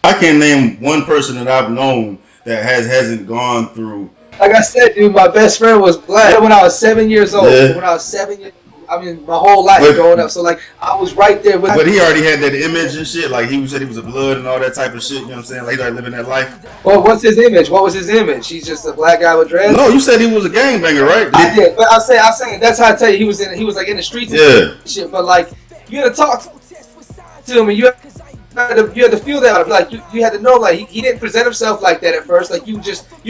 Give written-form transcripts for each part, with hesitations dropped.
I can't name one person that I've known that hasn't gone through. Like I said, dude, my best friend was black when I was 7 years old. Yeah. When I was 7 years, I mean, my whole life growing up. So like, I was right there with. But he already had that image and shit. Like he said, he was a blood and all that type of shit. You know what I'm saying? Like he started living that life. Well, what's his image? What was his image? He's just a black guy with dreads. No, you said he was a gangbanger, right? I did, but I'm saying that's how I tell you he was like in the streets. And shit. But like, you had to talk to him, and you had to feel that. Like you had to know, like he didn't present himself like that at first. Like you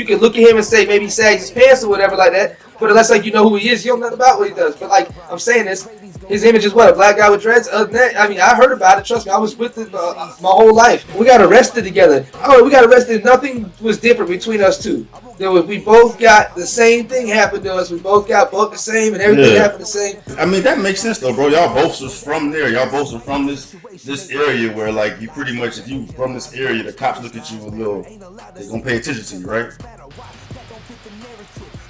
could look at him and say maybe he sags his pants or whatever like that. But unless like you know who he is, you don't know nothing about what he does. But like I'm saying this, his image is what, a black guy with dreads. Other than that, I mean, I heard about it. Trust me, I was with it my whole life. We got arrested together. Oh, we got arrested. Nothing was different between us two. We both got the same thing happen to us. We both got booked the same, and everything happened the same. I mean, that makes sense though, bro. Y'all both was from there. Y'all both are from this area where, like, you pretty much, if you from this area, the cops look at you a little. They gonna pay attention to you, right?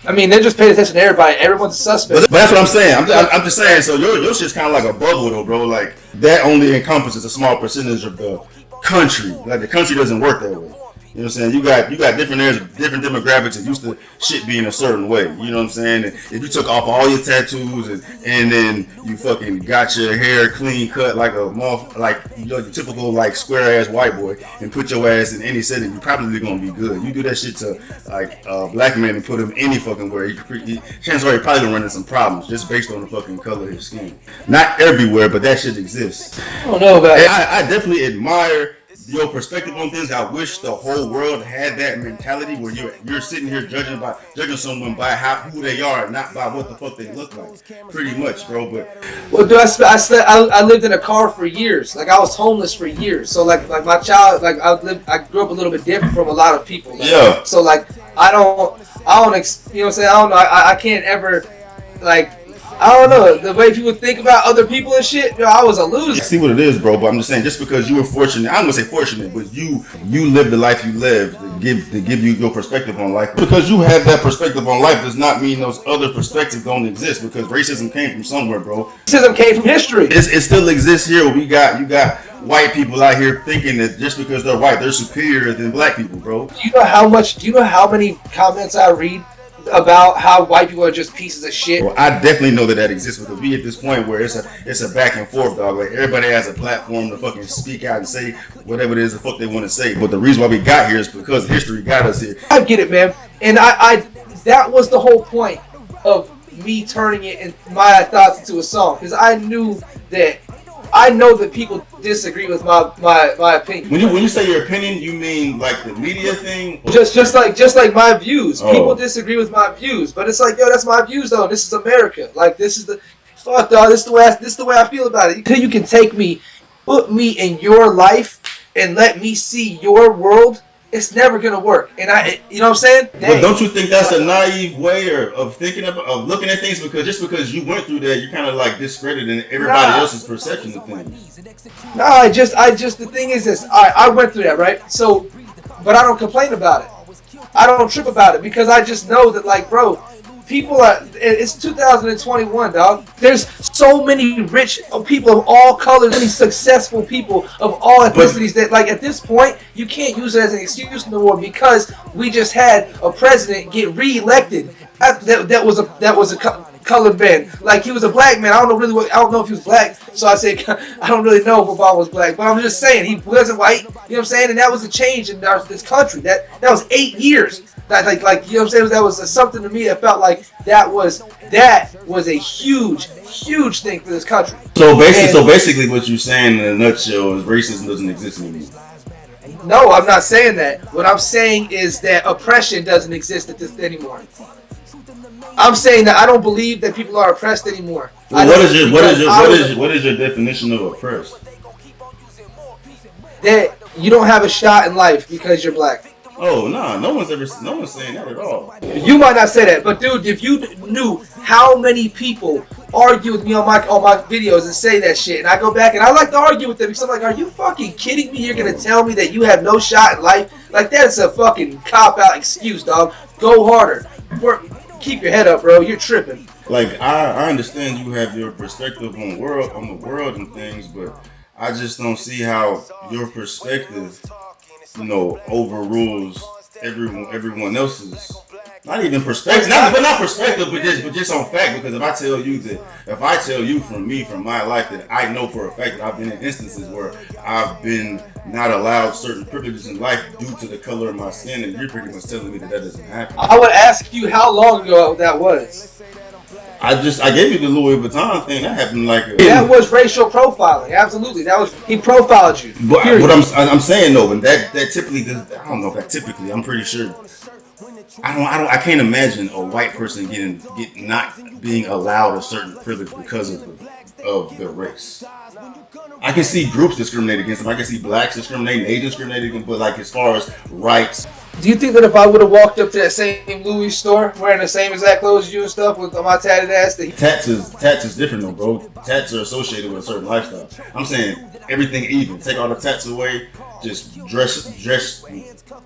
I mean, they're just paying attention to everybody. Everyone's a suspect. But that's what I'm saying. I'm just saying. So your shit's kind of like a bubble, though, bro. Like that only encompasses a small percentage of the country. Like the country doesn't work that way. You know what I'm saying? You got different areas, different demographics that used to shit being a certain way. You know what I'm saying? And if you took off all your tattoos and then you fucking got your hair clean cut like your typical like square ass white boy and put your ass in any setting, you probably gonna be good. You do that shit to like a black man and put him any fucking where, chances are you probably gonna run into some problems just based on the fucking color of his skin. Not everywhere, but that shit exists. I don't know about it. I definitely admire your perspective on things. I wish the whole world had that mentality where you're sitting here judging someone by who they are, not by what the fuck they look like. Pretty much, bro. But well, dude, I lived in a car for years. Like I was homeless for years. So like my child, like I grew up a little bit different from a lot of people. Like, yeah. So like I don't, you know what I'm saying? I don't know. I can't ever like. I don't know, the way people think about other people and shit, I was a loser. I see what it is, bro, but I'm just saying, just because you were fortunate, I'm gonna say fortunate, but you lived the life you lived to give you your perspective on life. Because you have that perspective on life does not mean those other perspectives don't exist, because racism came from somewhere, bro. Racism came from history. It still exists here. You got white people out here thinking that just because they're white, they're superior than black people, bro. Do you know how many comments I read about how white people are just pieces of shit? Well, I definitely know that exists, because we at this point where it's a back and forth, dog. Like everybody has a platform to fucking speak out and say whatever it is the fuck they want to say. But the reason why we got here is because history got us here. I get it, man, and I that was the whole point of me turning it and my thoughts into a song, because I know that people disagree with my opinion. When you say your opinion, you mean like the media thing? Just like my views. Oh. People disagree with my views, but it's like, yo, that's my views though. This is America. Like this is the fuck, dog. This is the way I feel about it. Until you can take me, put me in your life, and let me see your world, it's never gonna work. And you know what I'm saying? Dang. But don't you think that's a naive way of thinking of looking at things? Because just because you went through that, you kind of like discrediting everybody else's perception of things. No, I just the thing is this. I went through that, right? So, but I don't complain about it. I don't trip about it, because I just know that, like, bro, it's 2021, dog. There's so many rich people of all colors, many successful people of all ethnicities that, like, at this point, you can't use it as an excuse no more, because we just had a president get reelected. That was a colored man. Like, he was a black man. I don't know if he was black, so I say I don't really know if Obama was black, but I'm just saying he wasn't white. You know what I'm saying? And that was a change in this country. That was 8 years. That like you know what I'm saying? That was something to me that felt like that was a huge thing for this country. So basically, what you're saying in a nutshell is racism doesn't exist anymore. No, I'm not saying that. What I'm saying is that oppression doesn't exist anymore. I'm saying that I don't believe that people are oppressed anymore. Well, what is your definition of oppressed? That you don't have a shot in life because you're black. Oh no one's saying that at all. You might not say that, but dude, if you knew how many people argue with me on my videos and say that shit, and I go back and I like to argue with them because I'm like, are you fucking kidding me? You're gonna tell me that you have no shot in life? Like, that's a fucking cop out excuse, dog. Go harder. Keep your head up, bro. You're tripping. Like, I understand you have your perspective on the world and things, but I just don't see how your perspective overrules everyone else's. Not even perspective, not perspective, but just on fact. Because if I tell you from my life that I know for a fact that I've been in instances where I've been not allowed certain privileges in life due to the color of my skin, and you're pretty much telling me that doesn't happen. I would ask you how long ago that was. I gave you the Louis Vuitton thing. That happened that was racial profiling. Absolutely, he profiled you. But what I'm saying though, and that typically does. I don't know if that typically. I'm pretty sure. I can't imagine a white person not being allowed a certain privilege because of their race. I can see groups discriminate against them. I can see blacks discriminating, Asians discriminating against them. But as far as rights, do you think that if I would have walked up to that same Louis store wearing the same exact clothes as you and stuff with my tatted ass, tats is different though, bro. Tats are associated with a certain lifestyle. I'm saying everything even. Take all the tats away. Just dress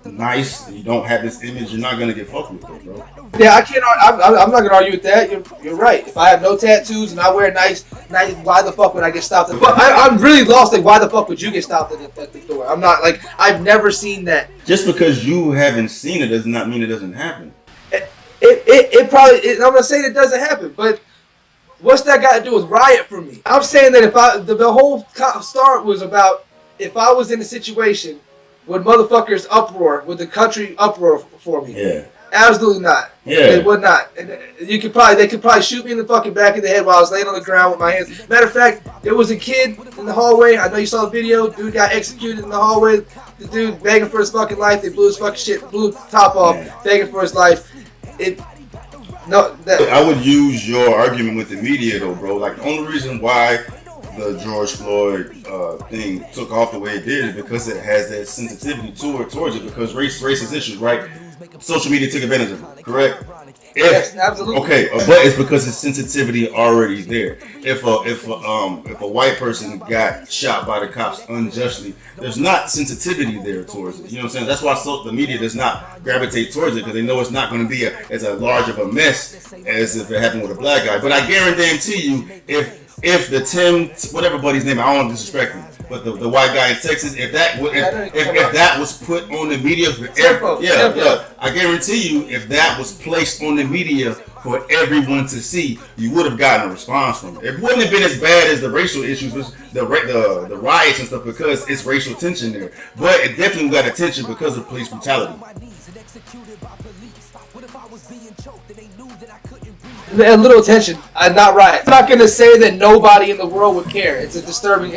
nice. You don't have this image. You're not gonna get fucked with it, bro. Yeah, I can't. I'm not gonna argue with that. You're right. If I have no tattoos and I wear nice, why the fuck would I get stopped? But I'm really lost. Like, why the fuck would you get stopped at the door? I'm not like I've never seen that. Just because you haven't seen it does not mean it doesn't happen. It probably. I'm not saying it doesn't happen, but what's that got to do with Riot for me? I'm saying that if the whole start was about. If I was in a situation would motherfuckers uproar, would the country uproar for me? Yeah. Absolutely not. Yeah. They would not. And they could probably shoot me in the fucking back of the head while I was laying on the ground with my hands. Matter of fact, there was a kid in the hallway. I know you saw the video. Dude got executed in the hallway. The dude begging for his fucking life. They blew his fucking shit, blew the top off, begging for his life. I would use your argument with the media though, bro. Like the only reason why the George Floyd thing took off the way it did is because it has that sensitivity towards it because racist issues, right? Social media took advantage of it, correct? Yes, absolutely. Okay, but it's because it's sensitivity already there. If a white person got shot by the cops unjustly, there's not sensitivity there towards it. You know what I'm saying? That's why the media does not gravitate towards it because they know it's not going to be as large of a mess as if it happened with a black guy. But I guarantee you, if the Tim, whatever buddy's name, I don't want to disrespect him, but the white guy in Texas, if that was put on the media for I guarantee you, if that was placed on the media for everyone to see, you would have gotten a response from it. It wouldn't have been as bad as the racial issues, the riots and stuff, because it's racial tension there. But it definitely got attention because of police brutality. A little attention, not right. I'm not gonna say that nobody in the world would care. It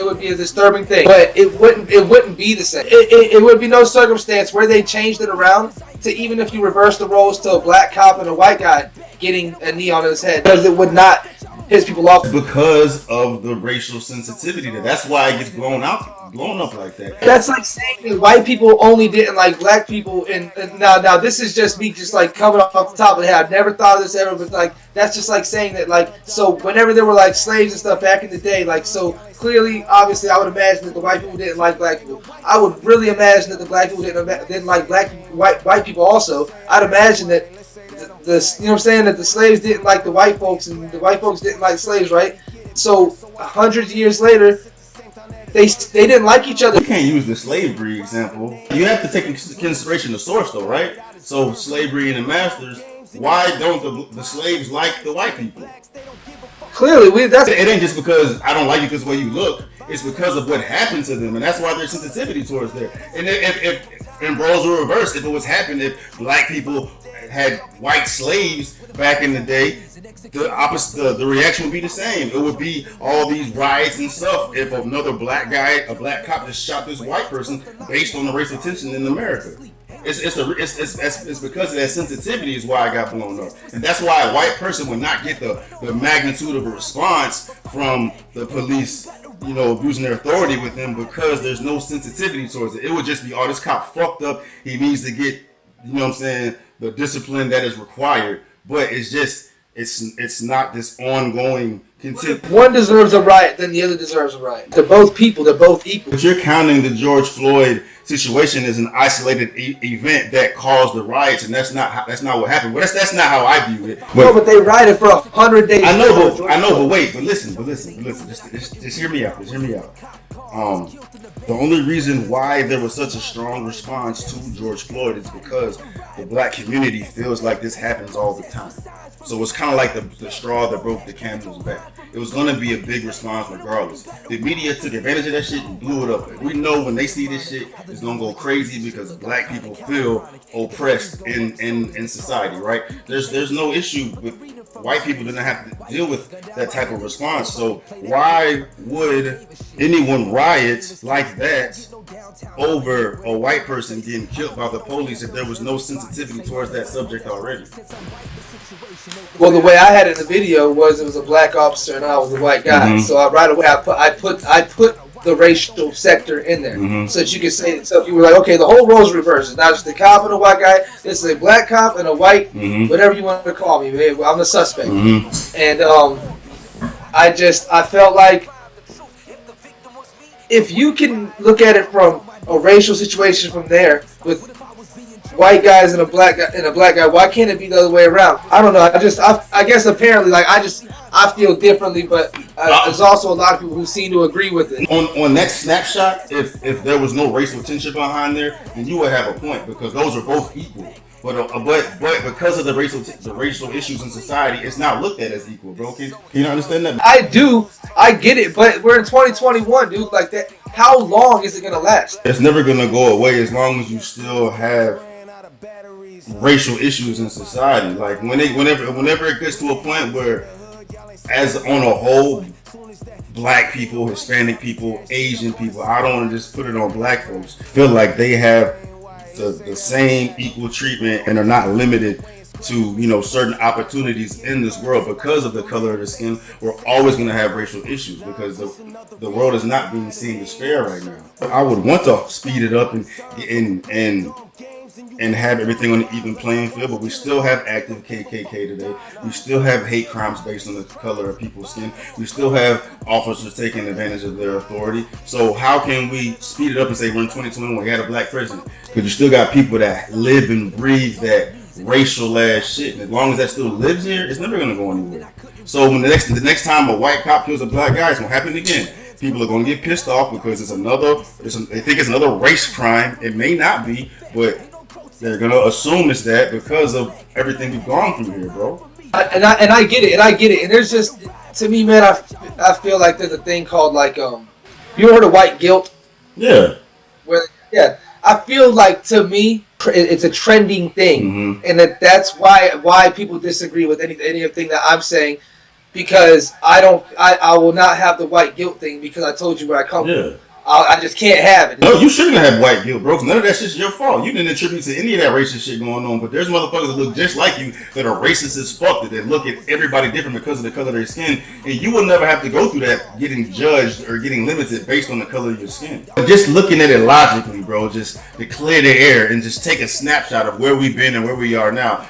would be a disturbing thing, but it wouldn't be the same. It would be no circumstance where they changed it around to even if you reverse the roles to a black cop and a white guy getting a knee on his head, because it would not piss people off. Because of the racial sensitivity, that's why it gets blown up like that. That's like saying that white people only didn't like black people, and now this is just me just like coming off the top of the head. I've never thought of this ever, but like that's just like saying that like so whenever there were like slaves and stuff back in the day, like so clearly, obviously, I would imagine that the white people didn't like black people. I would really imagine that the black people didn't like white people also. I'd imagine that you know what I'm saying, that the slaves didn't like the white folks and the white folks didn't like slaves, right? So 100 years later, they didn't like each other. You can't use the slavery example. You have to take into consideration the source, though, right? So slavery and the masters. Why don't the slaves like the white people? Clearly, it ain't just because I don't like you because of the way you look. It's because of what happened to them, and that's why there's sensitivity towards there. And if roles were reversed, if it was happening, if black people had white slaves back in the day, the opposite, the reaction would be the same. It would be all these riots and stuff if another black guy, a black cop, just shot this white person based on the racial tension in America. It's because of that sensitivity is why I got blown up, and that's why a white person would not get the magnitude of a response from the police, you know, abusing their authority with him, because there's no sensitivity towards it. It would just be, oh, this cop fucked up. He needs to get, you know what I'm saying, the discipline that is required. But it's just, it's not this ongoing continue. One deserves a riot, then the other deserves a riot. They're both people. They're both equal. But you're counting the George Floyd situation as an isolated event that caused the riots, and that's not what happened. But that's not how I view it. No, but they rioted for 100 days. I know, but wait, but listen. Just hear me out. The only reason why there was such a strong response to George Floyd is because the black community feels like this happens all the time. So it's kind of like the straw that broke the camel's back. It was going to be a big response regardless. The media took advantage of that shit and blew it up. We know when they see this shit, it's going to go crazy because black people feel oppressed in society, right? There's no issue with white people didn't have to deal with that type of response. So why would anyone riot like that over a white person getting killed by the police if there was no sensitivity towards that subject already? Well, the way I had it in the video was it was a black officer and I was a white guy. So right away I put the racial sector in there so that you could say so if you were like, okay, the whole role's reversed. It's not just a cop and a white guy. This is a black cop and a white, whatever you want to call me. I'm the suspect. And I felt like if you can look at it from a racial situation from there with white guys and a black guy, why can't it be the other way around? I don't know. I guess apparently like I feel differently, but there's also a lot of people who seem to agree with it. On that snapshot, if there was no racial tension behind there, then you would have a point because those are both equal. But because of the racial issues in society, it's not looked at as equal, bro. Can you understand that? I do. I get it, but we're in 2021, dude. Like that. How long is it gonna last? It's never gonna go away as long as you still have racial issues in society. Like whenever it gets to a point where, as on a whole, black people, Hispanic people, Asian people, I don't want to just put it on black folks, feel like they have the same equal treatment and are not limited to certain opportunities in this world because of the color of the skin. We're always going to have racial issues because the world is not being seen as fair right now. I would want to speed it up and have everything on an even playing field, but we still have active KKK today. We still have hate crimes based on the color of people's skin. We still have officers taking advantage of their authority. So how can we speed it up and say we're in 2021 we had a black president? Because you still got people that live and breathe that racial ass shit, and as long as that still lives here, it's never gonna go anywhere. So when the next time a white cop kills a black guy, it's gonna happen again. People are gonna get pissed off because they think it's another race crime. It may not be, but they're gonna assume it's that because of everything we've gone through here, bro. And I get it. And there's just, to me, man, I feel like there's a thing called like you heard of white guilt? Yeah. I feel like to me it's a trending thing, and that's why people disagree with anything that I'm saying, because I will not have the white guilt thing because I told you where I come from. I just can't have it. No, you shouldn't have white guilt, bro. None of that shit's your fault. You didn't attribute to any of that racist shit going on. But there's motherfuckers that look just like you that are racist as fuck, that look at everybody different because of the color of their skin. And you will never have to go through that getting judged or getting limited based on the color of your skin. Just looking at it logically, bro, just to clear the air and just take a snapshot of where we've been and where we are now.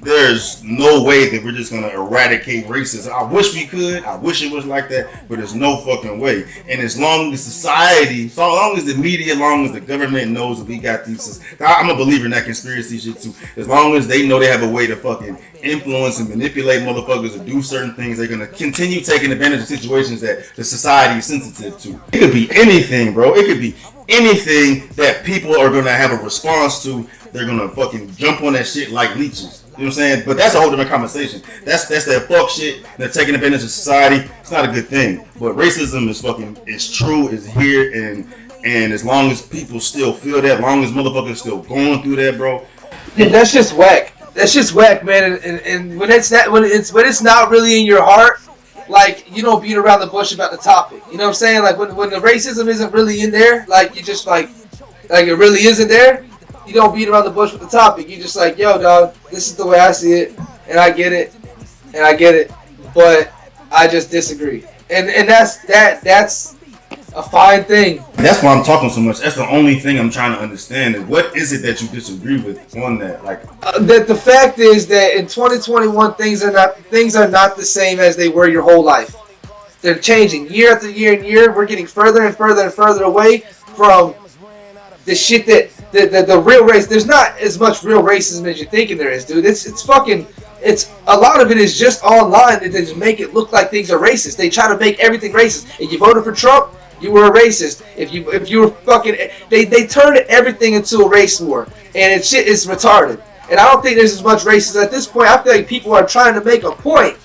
There's no way that we're just gonna eradicate racism. I wish we could. I wish it was like that, but there's no fucking way. And as long as society, so long as the media, as long as the government knows that we got these, I'm a believer in that conspiracy shit too. As long as they know they have a way to fucking influence and manipulate motherfuckers to do certain things, they're gonna continue taking advantage of situations that the society is sensitive to. It could be anything, bro. It could be anything that people are gonna have a response to. They're gonna fucking jump on that shit like leeches. You know what I'm saying? But that's a whole different conversation. That's that fuck shit. They're taking advantage of society. It's not a good thing. But racism is true, is here, and as long as people still feel that, as long as motherfuckers still going through that, bro. Yeah, that's just whack. That's just whack, man. And when it's not really in your heart, like you don't beat around the bush about the topic. You know what I'm saying? Like when the racism isn't really in there, like you just like it really isn't there. You don't beat around the bush with the topic. You just like, yo, dog, this is the way I see it, and I get it, but I just disagree. And that's a fine thing. That's why I'm talking so much. That's the only thing I'm trying to understand is what is it that you disagree with on that? Like that the fact is that in 2021 things are not the same as they were your whole life. They're changing year after year and year. We're getting further and further and further away from the shit that the real race. There's not as much real racism as you're thinking there is, dude. It's a lot of it is just online. They just make it look like things are racist. They try to make everything racist. If you voted for Trump, you were a racist. If you were fucking, they turned everything into a race war, and shit is retarded. And I don't think there's as much racism at this point. I feel like people are trying to make a point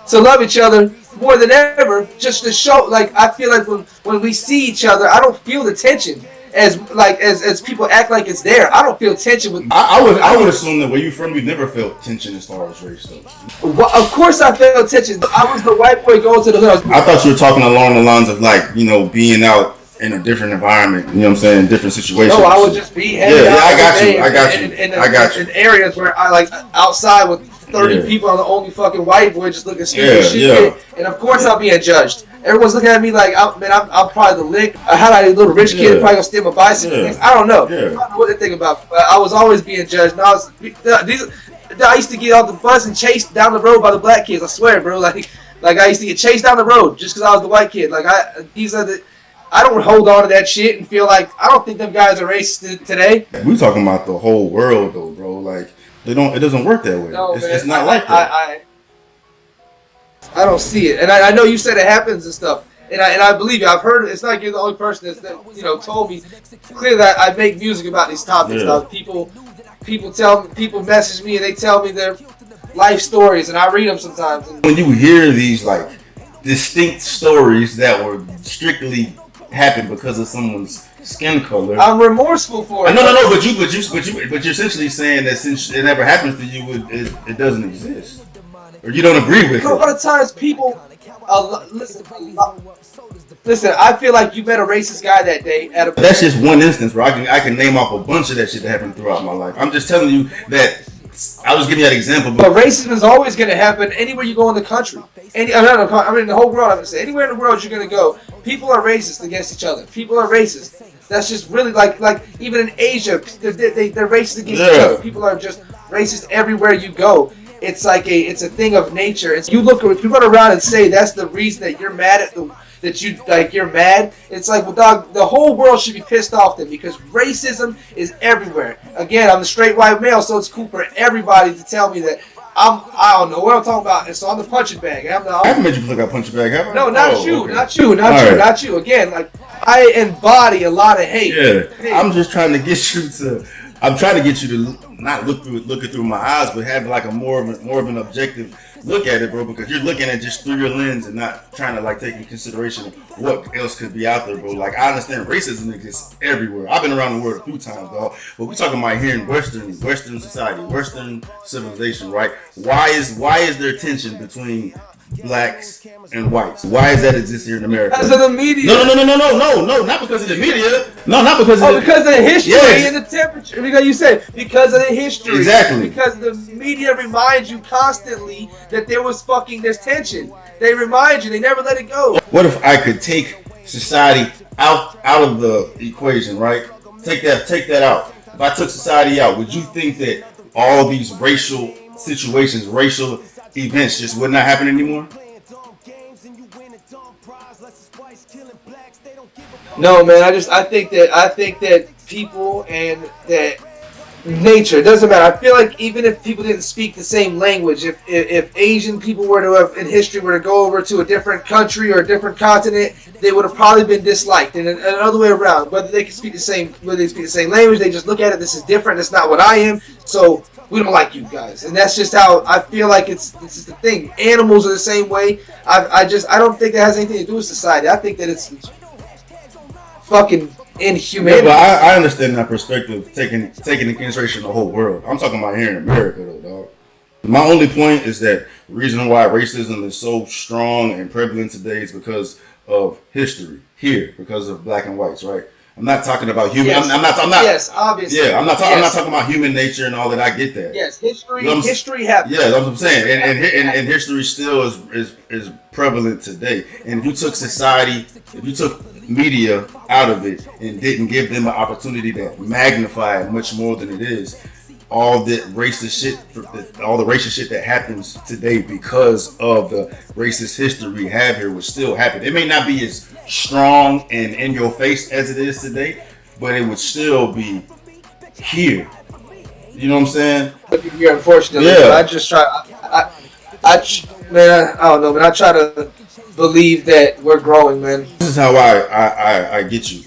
to love each other more than ever, just to show. Like, I feel like when we see each other, I don't feel the tension as people act like it's there. I don't feel tension with. I would assume that where you from, you never felt tension as far as race though. Well, of course, I felt tension. I was the white boy going to the hood. I thought you were talking along the lines of like, you know, being out in a different environment. You know what I'm saying? Different situations. No, I would just be hanging out. I got you. In areas where I like outside with 30 people, I'm the only fucking white boy just looking stupid as shit. And of course I'm being judged. Everyone's looking at me like, I'm probably the lick. How did a little rich kid probably gonna steal my bicycle? I don't know. I don't know what they think about. But I was always being judged. And I used to get off the bus and chased down the road by the black kids. I swear, bro. Like I used to get chased down the road just because I was the white kid. Like I don't hold on to that shit and feel like I don't think them guys are racist today. We talking about the whole world though, bro. Like it doesn't work that way. No, it's not like that. I don't see it, and I know you said it happens and stuff, and I believe you. I've heard it. It's not like you're the only person that told me clearly that I make music about these topics. People message me and they tell me their life stories, and I read them sometimes. When you hear these like distinct stories that were strictly happened because of someone's skin color, I'm remorseful for it. No. But you're essentially saying that since it never happens to you, it doesn't exist, or you don't agree with it. A lot of times people, listen. I feel like you met a racist guy that day at a. That's just one instance, bro. I can name off a bunch of that shit that happened throughout my life. I'm just telling you that. I was giving you that example. But racism is always going to happen anywhere you go in the country. I mean, the whole world. I'm going to say anywhere in the world you're going to go, people are racist against each other. People are racist. That's just really like even in Asia, they're racist against each other. People are just racist everywhere you go. It's like it's a thing of nature. If you run around and say that's the reason that you're mad at you're mad. It's like, well, dog, the whole world should be pissed off then because racism is everywhere. Again, I'm the straight white male, so it's cool for everybody to tell me that I don't know what I'm talking about. And so I'm the punching bag. I haven't made you feel like a punching bag, have I? No, not you. Again, like I embody a lot of hate. Yeah, I'm just trying to get you to. I'm trying to get you to not looking through my eyes, but have like a more of an objective look at it, bro. Because you're looking at just through your lens and not trying to like take into consideration what else could be out there, bro. Like I understand racism exists everywhere. I've been around the world a few times, dog. But we're talking about here in Western society, Western civilization, right? Why is there tension between blacks and whites? Why does that exist here in America? Because of the media. No, not because of the media. No, not because of because of the history and the temperature. Because you said because of the history. Exactly. Because the media reminds you constantly that there's tension. They remind you. They never let it go. What if I could take society out of the equation, right? Take that out. If I took society out, would you think that all these racial situations, racial events just would not happen anymore? No, man. I think that people and that nature, it doesn't matter. I feel like even if people didn't speak the same language, if Asian people were to have in history were to go over to a different country or a different continent, they would have probably been disliked. And another way around, whether they speak the same language, they just look at it. This is different. It's not what I am. So we don't like you guys, and that's just how I feel like it's just the thing. Animals are the same way. I don't think that has anything to do with society. I think that it's fucking inhumane. Yeah, but I understand that perspective, taking into consideration the whole world. I'm talking about here in America, though, dog. My only point is that the reason why racism is so strong and prevalent today is because of history here, because of black and whites, right? I'm not talking about human. Yes. I'm not. Yes, obviously. Yeah, I'm not talking about human nature and all that. I get that. Yes, history happens. Yeah, that's what I'm saying. And history still is prevalent today. And if you took media out of it and didn't give them an opportunity to magnify it much more than it is, all the racist shit that happens today because of the racist history we have here would still happen. It may not be as strong and in your face as it is today, but it would still be here. You know what I'm saying? Here, unfortunately, yeah. I just try. I don't know, man. I try to believe that we're growing, man. This is how I get you.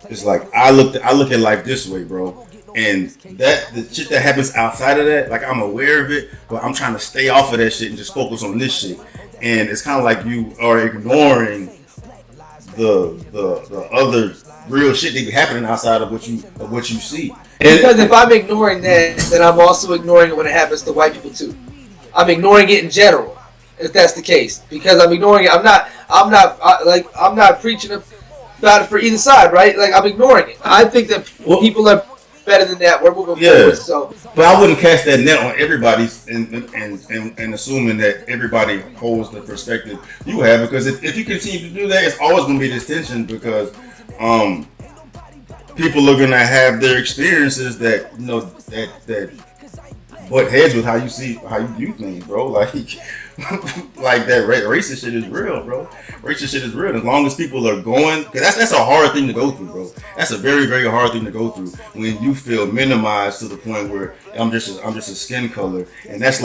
It's like I look at life this way, bro. And that the shit that happens outside of that, like I'm aware of it, but I'm trying to stay off of that shit and just focus on this shit. And it's kind of like you are ignoring the other real shit that be happening outside of what you see. And Because if I'm ignoring that, then I'm also ignoring it when it happens to white people too. I'm ignoring it in general, if that's the case. Because I'm ignoring it. I'm not preaching about it for either side, right? Like I'm ignoring it. I think that people are better than that. We're moving forward. So, but I wouldn't cast that net on everybody and assuming that everybody holds the perspective you have, because if you continue to do that, it's always going to be this tension because people are going to have their experiences that that butt heads with how you view things, bro. Like that racist shit is real, bro. Racist shit is real. As long as people are going, cause that's a hard thing to go through, bro. That's a very, very hard thing to go through when you feel minimized to the point where I'm just a skin color, and that's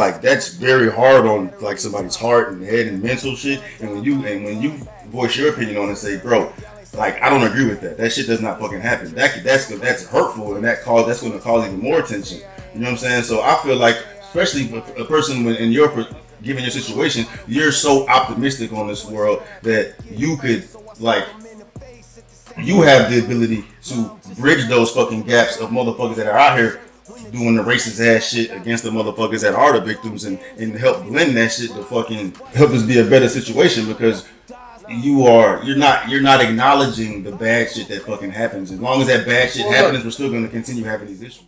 very hard on like somebody's heart and head and mental shit. And when you voice your opinion on it and say, bro, like I don't agree with that. That shit does not fucking happen. That's hurtful, and that's going to cause even more tension. You know what I'm saying? So I feel like, especially a person in given your situation, you're so optimistic on this world that you could you have the ability to bridge those fucking gaps of motherfuckers that are out here doing the racist ass shit against the motherfuckers that are the victims, and help blend that shit to fucking help us be a better situation, because you're not acknowledging the bad shit that fucking happens. As long as that bad shit happens, we're still going to continue having these issues.